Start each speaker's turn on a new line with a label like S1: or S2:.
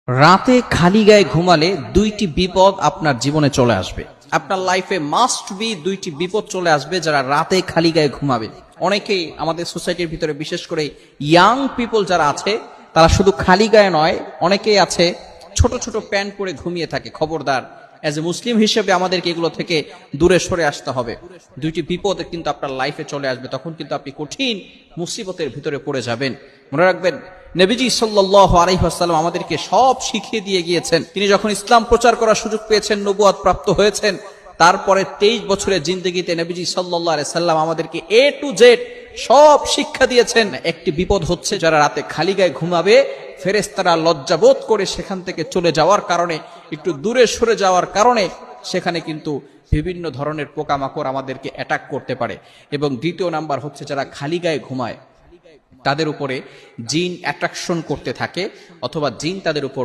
S1: রাতে খালি গায়ে ঘুমালে দুইটি বিপদ আপনার জীবনে চলে আসবে। আপনার লাইফে মাস্ট বি দুইটি বিপদ চলে আসবে যারা রাতে খালি গায়ে ঘুমাবে। অনেকেই আমাদের সোসাইটির ভিতরে, বিশেষ করে ইয়াং পিপল যারা আছে, তারা শুধু খালি গায়ে নয়, অনেকেই আছে ছোট ছোট প্যান্ট পরে ঘুমিয়ে থাকে। খবরদার, এজ এ মুসলিম হিসেবে আমাদেরকে এগুলো থেকে দূরে সরে আসতে হবে। দুইটি বিপদ কিন্তু আপনার লাইফে চলে আসবে, তখন কিন্তু আপনি কঠিন মুসিবতের ভিতরে পড়ে যাবেন। মনে রাখবেন, নবীজি সাল্লাল্লাহু আলাইহি ওয়াসাল্লাম আমাদেরকে সব শিখিয়ে দিয়ে গিয়েছেন। তিনি যখন ইসলাম প্রচার করার সুযোগ পেয়েছেন, নবুয়ত প্রাপ্ত হয়েছেন, তারপরে 23 বছরের জিন্দেগিতে নবীজি সাল্লাল্লাহু আলাইহি সাল্লাম আমাদেরকে এ টু জেড সব শিক্ষা দিয়েছেন। একটি বিপদ হচ্ছে যারা রাতে খালি গায়ে ঘুমাবে, ফেরেশতারা লজ্জাবোধ করে সেখান থেকে চলে যাওয়ার কারণে, একটু দূরে সরে যাওয়ার কারণে সেখানে কিন্তু বিভিন্ন ধরনের পোকামাকড় আমাদেরকে অ্যাটাক করতে পারে। এবং দ্বিতীয় নাম্বার হচ্ছে যারা খালি গায়ে ঘুমায়, তাদের উপরে জিন অ্যাট্রাকশন করতে থাকে, অথবা জিন তাদের উপর